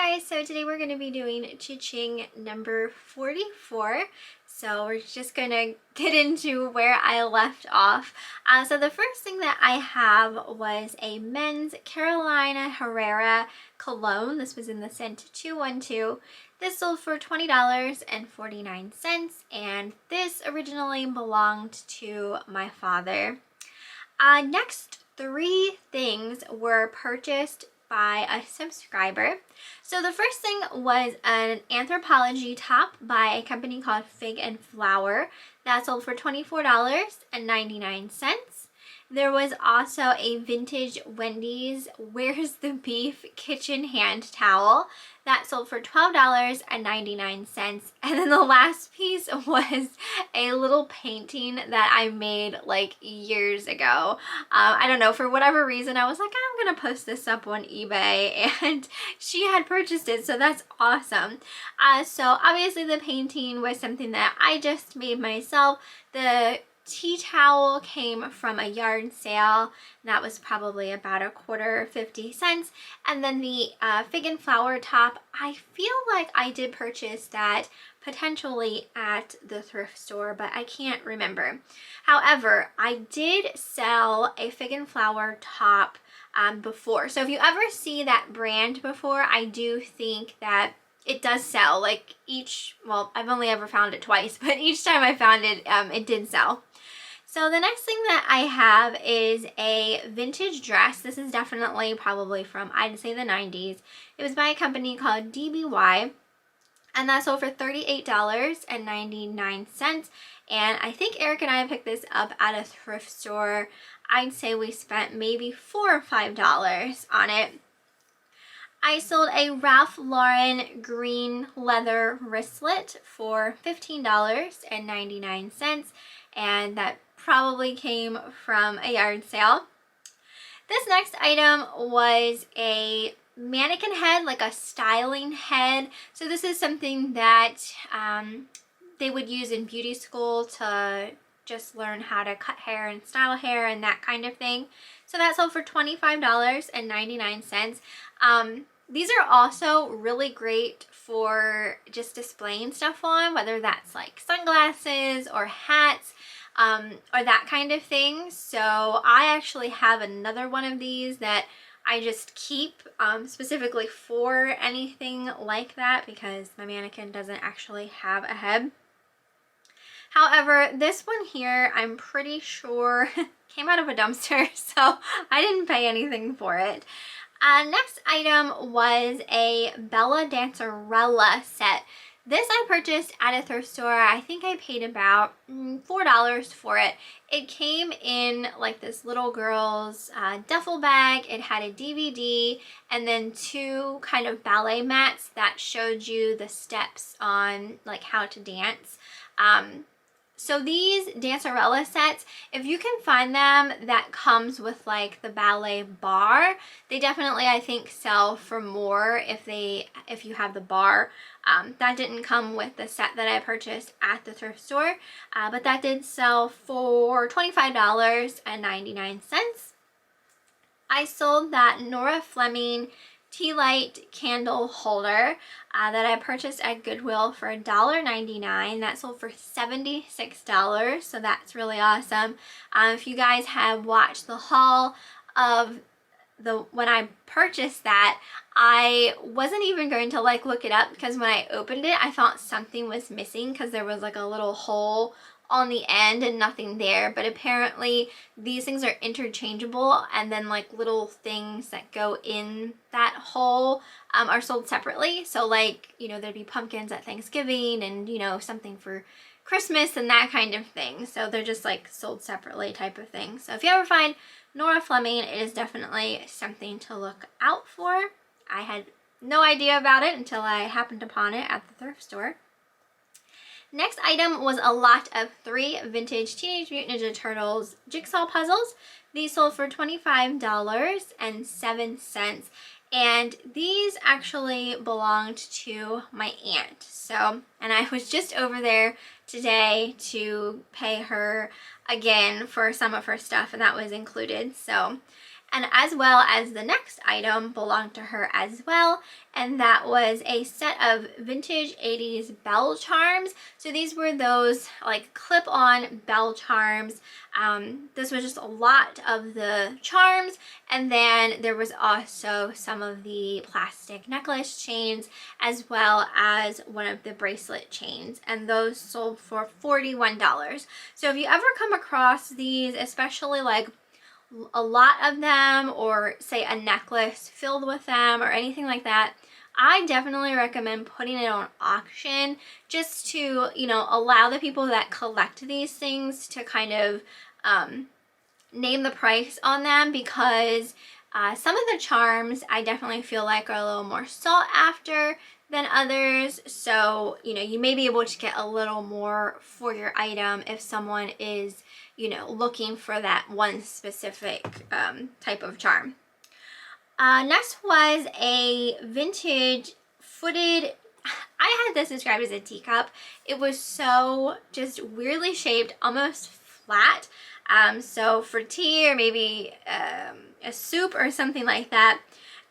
Hi guys, so today we're going to be doing CHING number 44. So we're just going to get into where I left off. So the first thing that I have was a men's Carolina Herrera cologne. This was in the scent 212. This sold for $20.49, and this originally belonged to my father. Next three things were purchased by a subscriber. So the first thing was an Anthropologie top by a company called Fig and Flower that sold for $24.99. There was also a vintage Wendy's Where's the Beef kitchen hand towel that sold for $12.99. And then the last piece was a little painting that I made like years ago. I don't know, for whatever reason I was like, I'm gonna post this up on eBay, and she had purchased it, so that's awesome. So obviously the painting was something that I just made myself. The tea towel came from a yard sale, and that was probably about $1.50. And then the Fig and Flower top, I feel like I did purchase that potentially at the thrift store, but I can't remember. However, I did sell a Fig and Flower top before. So if you ever see that brand before, I do think that it does sell. Like well, I've only ever found it twice, but each time I found it, it did sell. So the next thing that I have is a vintage dress. This is definitely probably from, I'd say, the 90s. It was by a company called DBY, and that sold for $38.99. And I think Eric and I picked this up at a thrift store. I'd say we spent maybe $4 or $5 on it. I sold a Ralph Lauren green leather wristlet for $15.99, and that probably came from a yard sale. This next item was a mannequin head, like a styling head. So this is something that they would use in beauty school to just learn how to cut hair and style hair and that kind of thing. So that sold for $25.99. These are also really great for just displaying stuff on, whether that's like sunglasses or hats, or that kind of thing. So I actually have another one of these that I just keep specifically for anything like that, because my mannequin doesn't actually have a head. However, this one here, I'm pretty sure came out of a dumpster, so I didn't pay anything for it. Next item was a Bella Dancerella set. This I purchased at a thrift store. I think I paid about $4 for it. It came in like this little girl's duffel bag. It had a DVD and then two kind of ballet mats that showed you the steps on like how to dance. So these Dancerella sets, if you can find them that comes with like the ballet bar, they definitely, I think, sell for more if you have the bar. That didn't come with the set that I purchased at the thrift store, but that did sell for $25.99. I sold that NORA FLEMING Tealight candle holder that I purchased at Goodwill for $1.99. That sold for $76, so that's really awesome. If you guys have watched the haul of when I purchased that, I wasn't even going to like look it up, because when I opened it I thought something was missing because there was like a little hole on the end and nothing there, but apparently these things are interchangeable, and then like little things that go in that hole are sold separately. So like, you know, there'd be pumpkins at Thanksgiving and, you know, something for Christmas and that kind of thing. So they're just like sold separately type of thing. So if you ever find NORA FLEMING, it is definitely something to look out for. I had no idea about it until I happened upon it at the thrift store. Next item was a lot of 3 vintage Teenage Mutant Ninja Turtles jigsaw puzzles. These sold for $25.07, and these actually belonged to my aunt. So, and I was just over there today to pay her again for some of her stuff, and that was included. So, and as well as the next item belonged to her as well, and that was a set of vintage 80s bell charms. So these were those like clip-on bell charms. This was just a lot of the charms, and then there was also some of the plastic necklace chains as well as one of the bracelet chains, and those sold for $41. So if you ever come across these, especially like a lot of them, or say a necklace filled with them or anything like that, I definitely recommend putting it on auction, just to, you know, allow the people that collect these things to kind of name the price on them, because some of the charms I definitely feel like are a little more sought after than others. So, you know, you may be able to get a little more for your item if someone is, you know, looking for that one specific type of charm. Next was a vintage footed, I had this described as a teacup. It was so just weirdly shaped, almost flat. So for tea or maybe a soup or something like that.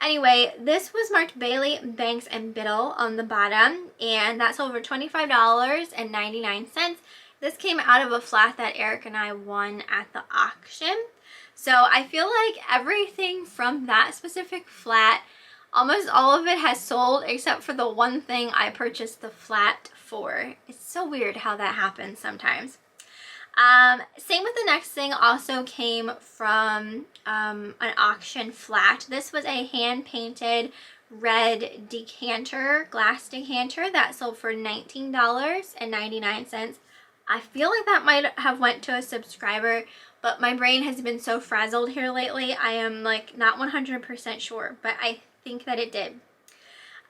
Anyway, this was marked Bailey, Banks, and Biddle on the bottom, and that sold for $25.99. This came out of a flat that Eric and I won at the auction. So I feel like everything from that specific flat, almost all of it has sold except for the one thing I purchased the flat for. It's so weird how that happens sometimes. Same with the next thing, also came from an auction flat. This was a hand-painted red decanter, glass decanter, that sold for $19.99. I feel like that might have went to a subscriber, but my brain has been so frazzled here lately, I am like not 100% sure, but I think that it did.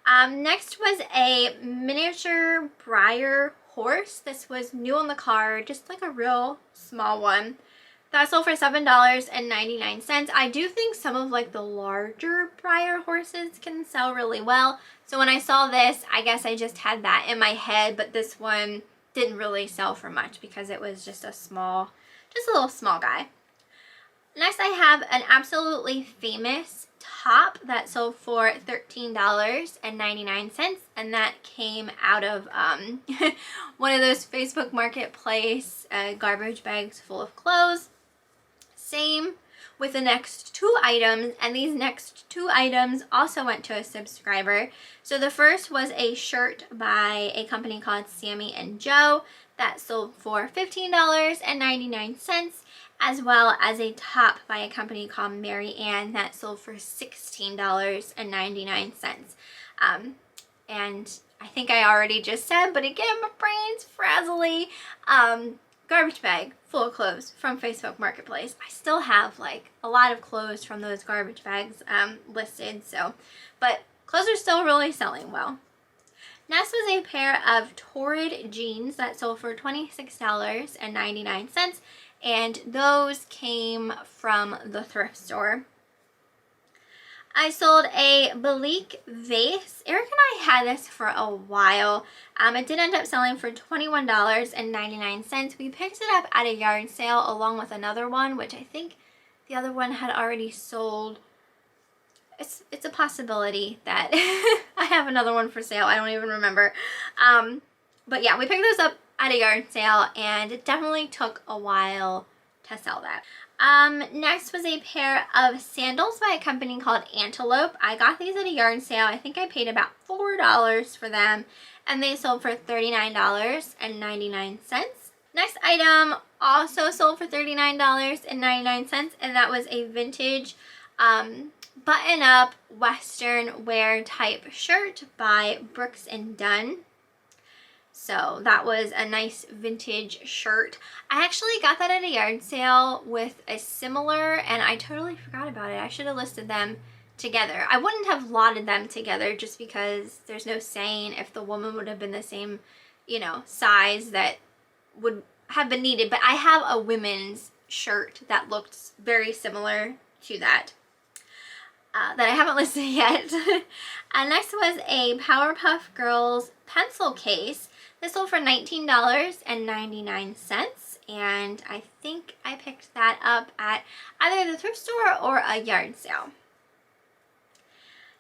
Next was a miniature briar horse. This was new on the card, just like a real small one. That sold for $7.99. I do think some of like the larger briar horses can sell really well. So when I saw this, I guess I just had that in my head, but this one didn't really sell for much because it was just a little small guy. Next, I have an absolutely famous top that sold for $13.99, and that came out of one of those Facebook Marketplace garbage bags full of clothes. Same with the next two items, and these next two items also went to a subscriber. So the first was a shirt by a company called Sammy and Joe that sold for $15.99, as well as a top by a company called Mary Ann that sold for $16.99. And I think I already just said, but again, my brain's frazzly. Garbage bag full of clothes from Facebook Marketplace. I still have like a lot of clothes from those garbage bags listed, so, but clothes are still really selling well. Next was a pair of Torrid jeans that sold for $26.99, and those came from the thrift store. I sold a Ballet vase. Eric and I had this for a while. It did end up selling for $21.99. We picked it up at a yard sale along with another one, which I think the other one had already sold. It's a possibility that I have another one for sale. I don't even remember. But yeah, we picked those up at a yard sale, and it definitely took a while to sell that. Next was a pair of sandals by a company called Antelope. I got these at a yard sale. I think I paid about $4 for them, and they sold for $39.99. Next item also sold for $39.99, and that was a vintage button-up Western wear type shirt by Brooks & Dunn. So that was a nice vintage shirt. I actually got that at a yard sale with a similar, and I totally forgot about it. I should have listed them together. I wouldn't have lotted them together just because there's no saying if the woman would have been the same, you know, size that would have been needed. But I have a women's shirt that looked very similar to that. That I haven't listed yet. Next was a Powerpuff Girls pencil case. This sold for $19.99, and I think I picked that up at either the thrift store or a yard sale.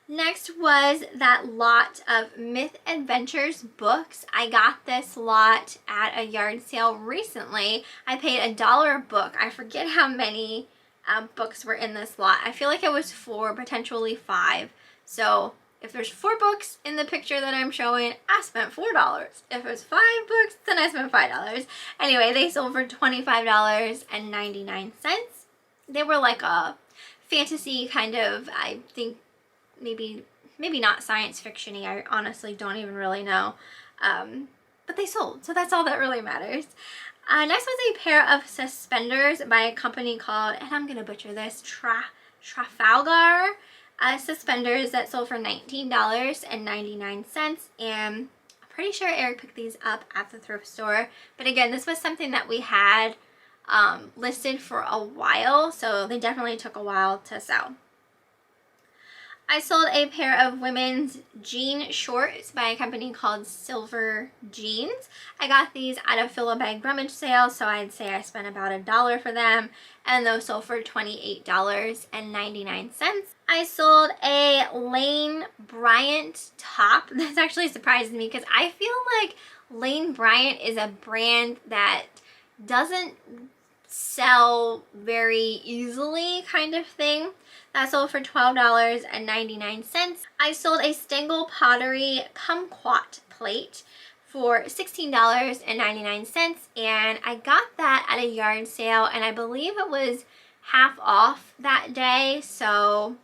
Next was that lot of Myth Adventures books. I got this lot at a yard sale recently. I paid $1 a book. I forget how many books were in this lot. I feel like it was 4, potentially 5. So if there's 4 books in the picture that I'm showing, I spent $4. If it was 5 books, then I spent $5. Anyway, they sold for $25.99. They were like a fantasy kind of, I think, maybe not science fiction-y. I honestly don't even really know. But they sold, so that's all that really matters. Next was a pair of suspenders by a company called, and I'm gonna butcher this, Trafalgar suspenders that sold for $19.99, and I'm pretty sure Eric picked these up at the thrift store. But again, this was something that we had listed for a while, so they definitely took a while to sell. I sold a pair of women's jean shorts by a company called Silver Jeans. I got these at a fill-a-bag rummage sale, so I'd say I spent about $1 for them, and those sold for $28.99. I sold a Lane Bryant top. This actually surprised me because I feel like Lane Bryant is a brand that doesn't sell very easily, kind of thing. That sold for $12.99. I sold a Stengel Pottery Kumquat plate for $16.99, and I got that at a yard sale, and I believe it was half off that day, so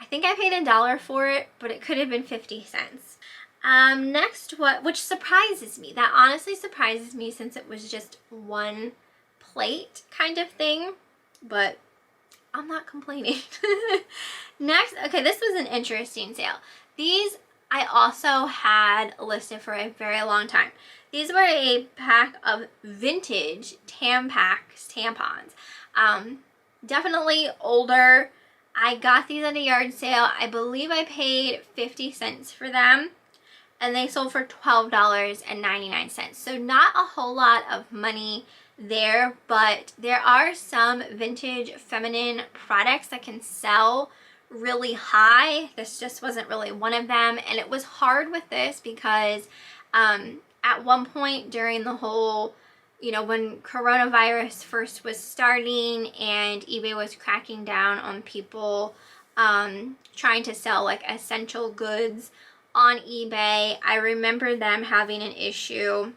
I think I paid $1 for it, but it could have been 50 cents. Next, which surprises me. That honestly surprises me since it was just one plate kind of thing, but I'm not complaining. Next, okay, this was an interesting sale. These I also had listed for a very long time. These were a pack of vintage tampons. Definitely older. I got these at a yard sale. I believe I paid 50 cents for them, and they sold for $12.99. So not a whole lot of money there, but there are some vintage feminine products that can sell really high. This just wasn't really one of them, and it was hard with this because at one point during the whole, you know, when coronavirus first was starting and eBay was cracking down on people trying to sell like essential goods on eBay, I remember them having an issue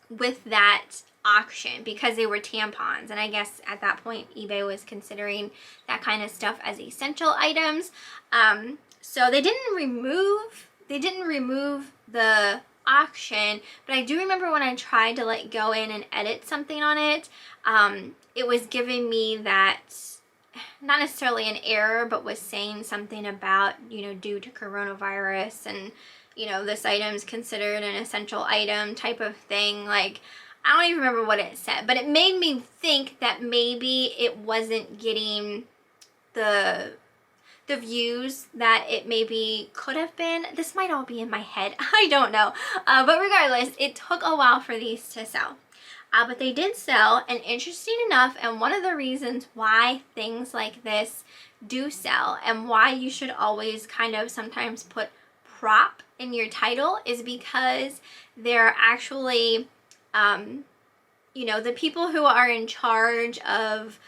with that auction because they were tampons, and I guess at that point eBay was considering that kind of stuff as essential items. So they didn't remove the auction, but I do remember when I tried to like go in and edit something on it, it was giving me that, not necessarily an error, but was saying something about, you know, due to coronavirus and, you know, this item's considered an essential item type of thing. Like, I don't even remember what it said, but it made me think that maybe it wasn't getting the views that it maybe could have been. This might all be in my head. I don't know. But regardless, it took a while for these to sell. But they did sell, and interesting enough, and one of the reasons why things like this do sell and why you should always kind of sometimes put prop in your title is because they're actually you know, the people who are in charge of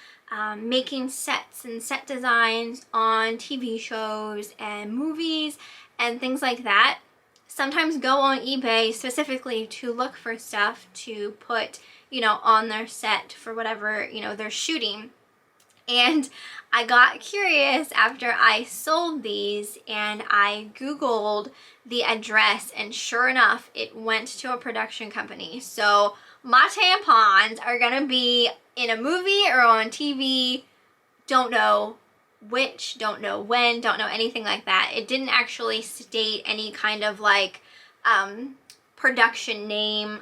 making sets and set designs on TV shows and movies and things like that sometimes go on eBay specifically to look for stuff to put, you know, on their set for whatever, you know, they're shooting. And I got curious after I sold these, and I Googled the address, and sure enough, it went to a production company. So my tampons are gonna be in a movie or on TV. Don't know which, don't know when, don't know anything like that. It didn't actually state any kind of like production name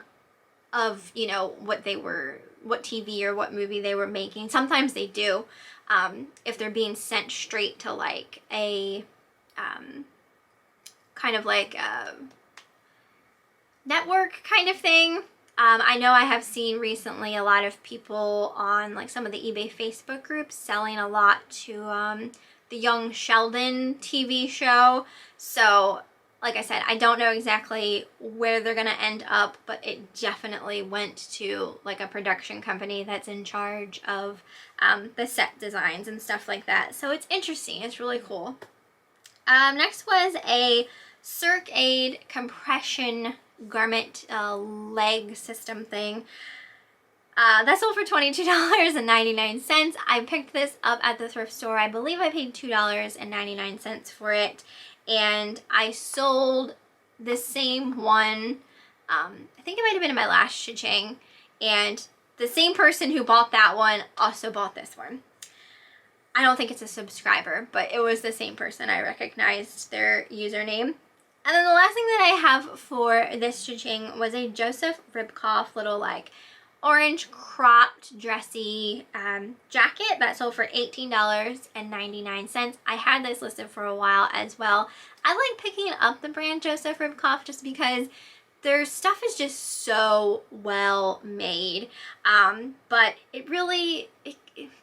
of, you know, what TV or what movie they were making. Sometimes they do, if they're being sent straight to like a kind of like a network kind of thing. I know I have seen recently a lot of people on like some of the eBay Facebook groups selling a lot to the Young Sheldon TV show. So like I said, I don't know exactly where they're gonna end up, but it definitely went to like a production company that's in charge of the set designs and stuff like that. So it's interesting, it's really cool. Next was a Circ-Aid compression garment leg system thing. That sold for $22.99. I picked this up at the thrift store. I believe I paid $2.99 for it. And I sold the same one, I think it might have been in my last CHING. And the same person who bought that one also bought this one. I don't think it's a subscriber, but it was the same person. I recognized their username. And then the last thing that I have for this CHING was a Joseph Ribkoff little like orange cropped dressy jacket that sold for $18.99. I had this listed for a while as well. I like picking up the brand Joseph Ribkoff just because their stuff is just so well made. But it really,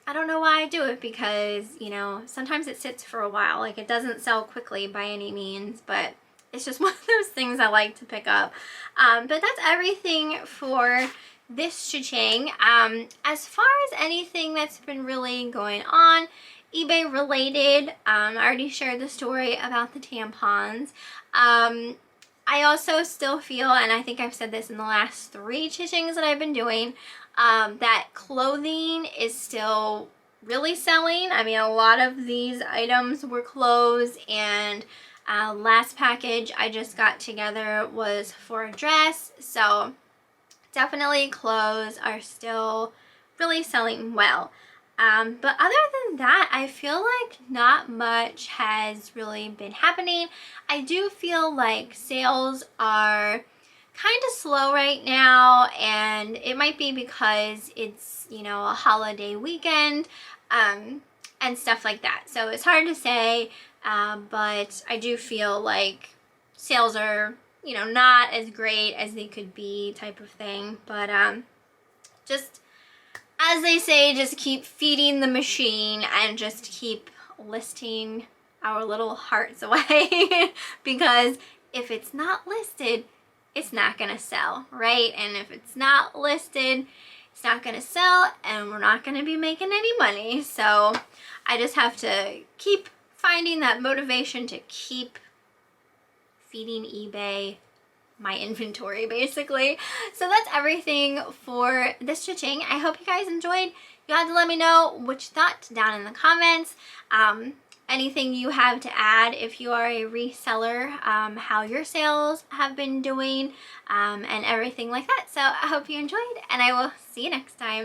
I don't know why I do it, because, you know, sometimes it sits for a while. Like, it doesn't sell quickly by any means, but it's just one of those things I like to pick up. But that's everything for this CHING. As far as anything that's been really going on eBay related, I already shared the story about the tampons. I also still feel, and I think I've said this in the last 3 CHINGs that I've been doing, that clothing is still really selling. I mean, a lot of these items were clothes, and last package I just got together was for a dress, so definitely clothes are still really selling well. But other than that, I feel like not much has really been happening. I do feel like sales are kind of slow right now, and it might be because it's, you know, a holiday weekend and stuff like that. So it's hard to say, but I do feel like sales are, you know, not as great as they could be, type of thing. But just, as they say, just keep feeding the machine and just keep listing our little hearts away because if it's not listed, it's not gonna sell, right? And if it's not listed, it's not gonna sell, and we're not gonna be making any money. So I just have to keep finding that motivation to keep feeding eBay my inventory, basically. So that's everything for this CHING. I hope you guys enjoyed. You have to let me know what you thought down in the comments. Anything you have to add if you are a reseller, how your sales have been doing, and everything like that. So I hope you enjoyed, and I will see you next time.